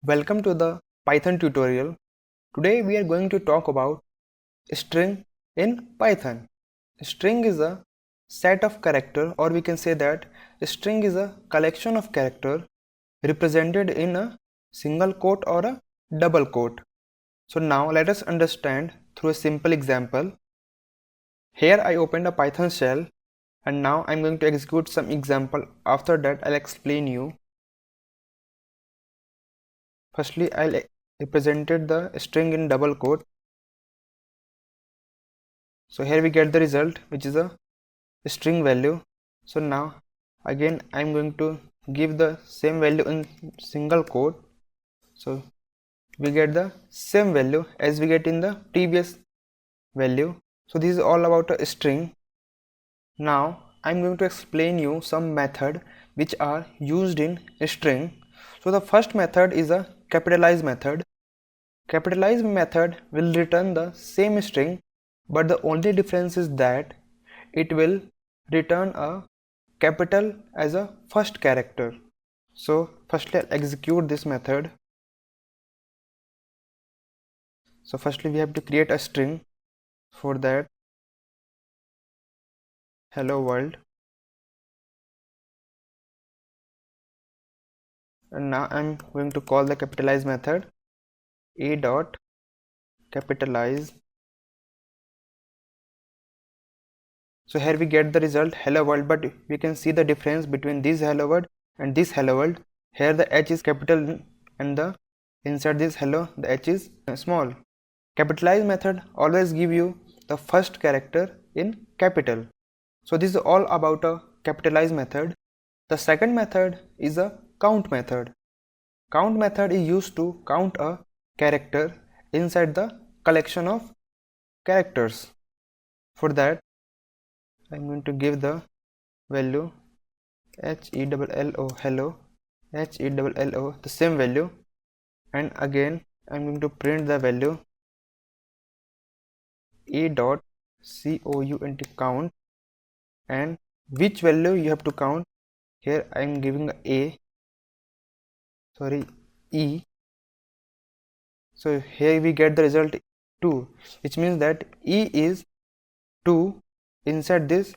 Welcome to the Python tutorial. Today we are going to talk about string in Python. String is a set of character, or we can say that string is a collection of character represented in a single quote or a double quote. So now let us understand through a simple example. Here I opened a Python shell and now I'm going to execute some example. After that I'll explain you. Firstly, I'll represented the string in double quote. So here we get the result, which is a string value. So now again I'm going to give the same value in single quote. So we get the same value as we get in the previous value. So this is all about a string. Now I'm going to explain you some method which are used in string. So the first method is a capitalize method. Capitalize method will return the same string, but the only difference is that it will return a capital as a first character. So firstly I'll execute this method. So firstly we have to create a string. For that, hello world, and now I'm going to call the capitalize method a dot capitalize. So here we get the result hello world, but we can see the difference between this hello world and this hello world. Here the h is capital and the inside this hello the h is small. Capitalize method always give you the first character in capital. So this is all about a capitalize method. The second method is a count method. Count method is used to count a character inside the collection of characters. For that I'm going to give the value HELLO hello, HELLO the same value, and again I'm going to print the value a dot count, and which value you have to count. Here I am giving E. So here we get the result 2, which means that E is 2 inside this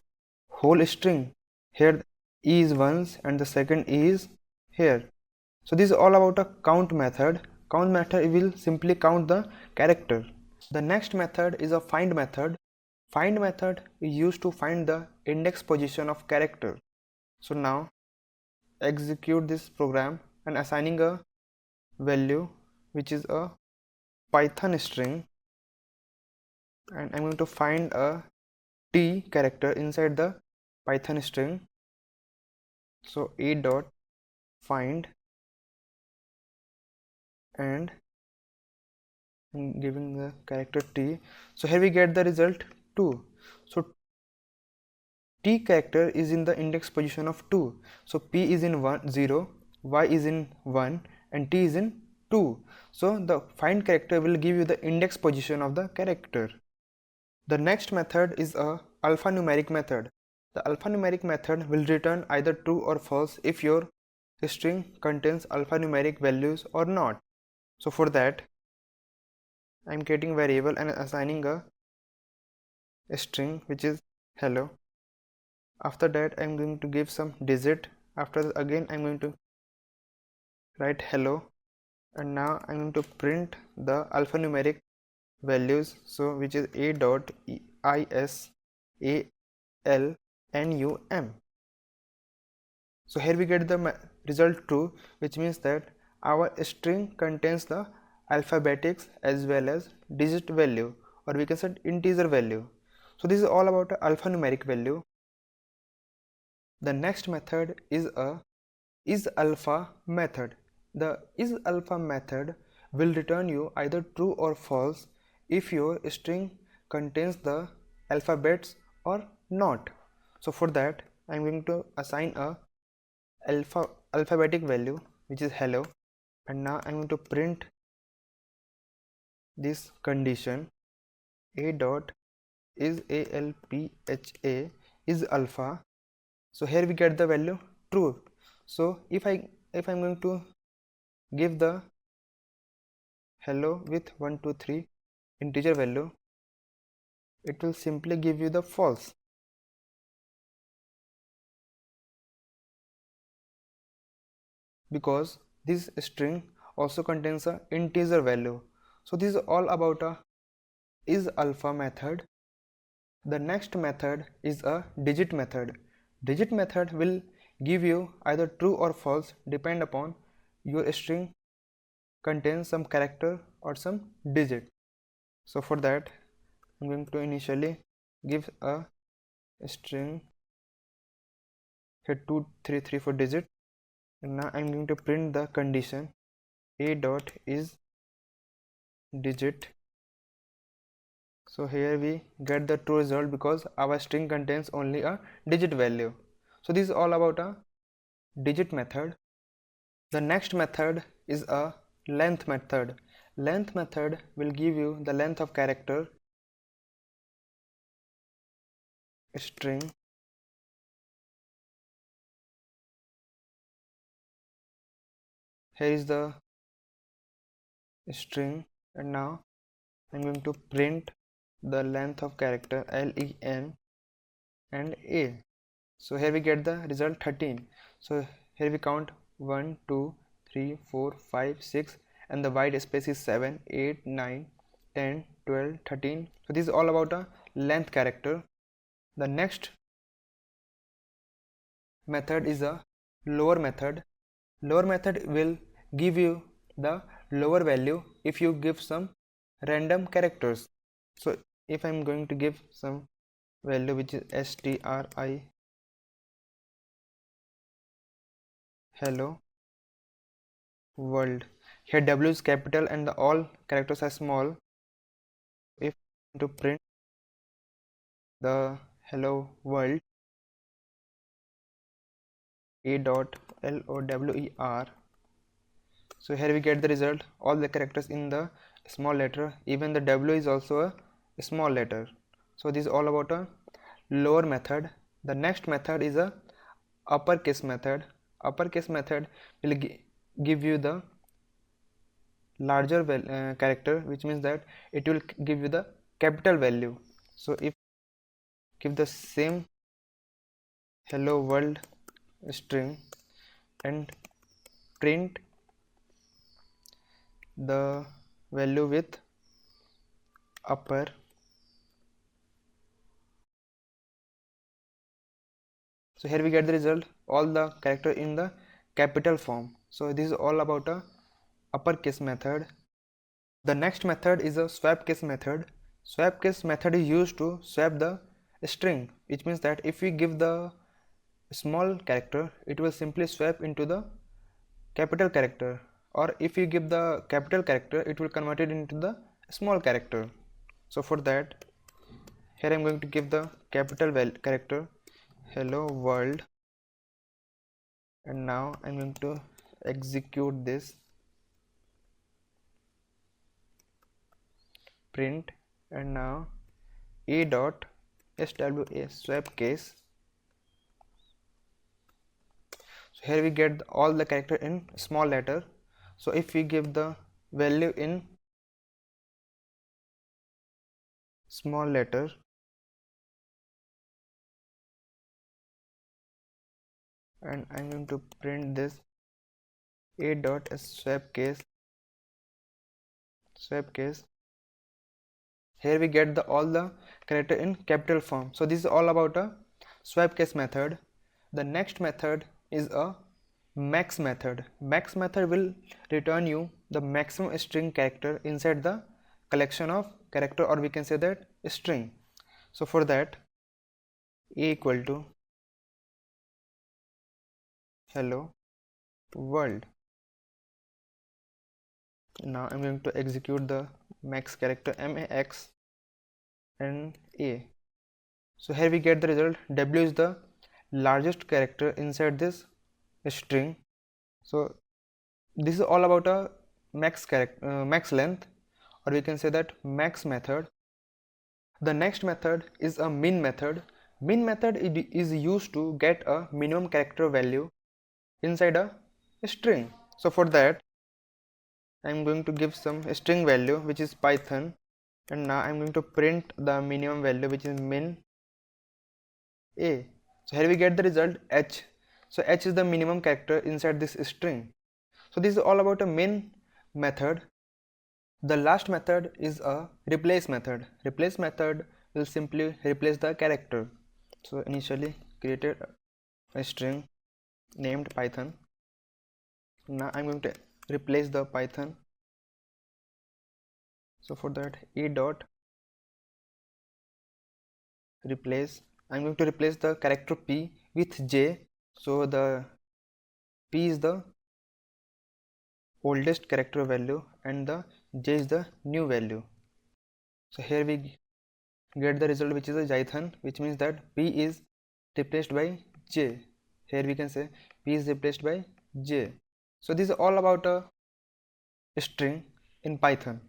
whole string. Here E is once and the second E is here. So this is all about a count method. Count method will simply count the character. The next method is a find method. Find method is used to find the index position of character. So now execute this program and assigning a value which is a Python string, and I'm going to find a T character inside the Python string. So a dot find, and I'm giving the character T. So here we get the result 2. So T character is in the index position of 2. So P is in 0, Y is in 1, and T is in 2. So the find character will give you the index position of the character. The next method is a alphanumeric method. The alphanumeric method will return either true or false if your string contains alphanumeric values or not. So for that I'm creating variable and assigning a string which is hello. After that I'm going to give some digit. After that again I'm going to write hello, and now I'm going to print the alphanumeric values, so which is a dot is a l n u m. So here we get the result true, which means that our string contains the alphabetics as well as digit value, or we can say integer value. So this is all about alphanumeric value. The next method is a isAlpha method. The isAlpha method will return you either true or false if your string contains the alphabets or not. So for that I'm going to assign a alphabetic value which is hello, and now I'm going to print this condition a dot is alpha is alpha. So here we get the value true. So if I'm going to give the hello with 1 2 3 integer value, it will simply give you the false, because this string also contains a integer value. So this is all about a isAlpha method. The next method is a digit method. Digit method will give you either true or false depend upon your string contains some character or some digit. So for that I'm going to initially give a string here 233 for digit, and now I'm going to print the condition a dot is digit. So here we get the true result because our string contains only a digit value. So this is all about a digit method. The next method is a length method. Length method will give you the length of character string. Here is the string, and now I'm going to print the length of character len and a. So here we get the result 13. So here we count 1 2 3 4 5 6, and the white space is 7 8 9 10 12 13. So this is all about a length character. The next method is a lower method. Lower method will give you the lower value if you give some random characters. So if I'm going to give some value which is stri hello world, here w is capital and the all characters are small. If to print the hello world a dot lower, so here we get the result all the characters in the small letter, even the w is also a small letter. So this is all about a lower method. The next method is a uppercase method. Uppercase method will give you the larger character, which means that it will give you the capital value. So if give the same hello world string and print the value with upper, so here we get the result all the character in the capital form. So this is all about a uppercase method. The next method is a swap case method. Swap case method is used to swap the string, which means that if we give the small character, it will simply swap into the capital character, or if you give the capital character, it will convert it into the small character. So for that, here I'm going to give the capital character hello world, and now I'm going to execute this print, and now a dot swa swap case. So here we get all the character in small letter. So if we give the value in small letter, and I'm going to print this a dot swap case. Here we get the all the character in capital form. So this is all about a swap case method. The next method is a max method. Max method will return you the maximum string character inside the collection of character, or we can say that string. So for that, a equal to hello world. Now I'm going to execute the max character max and a. So here we get the result w is the largest character inside this string. So this is all about a max length, or we can say that max method. The next method is a min method. Min method is used to get a minimum character value inside a string. So for that, I'm going to give some string value which is Python, and now I'm going to print the minimum value which is min a. So here we get the result h. So h is the minimum character inside this string. So this is all about a min method. The last method is a replace method. Replace method will simply replace the character. So initially created a string named Python. Now I'm going to replace the Python. So for that, e dot replace, I'm going to replace the character p with j. So the p is the oldest character value and the j is the new value. So here we get the result which is a Jython, which means that p is replaced by j. Here we can say p is replaced by j. So this is all about a string in Python.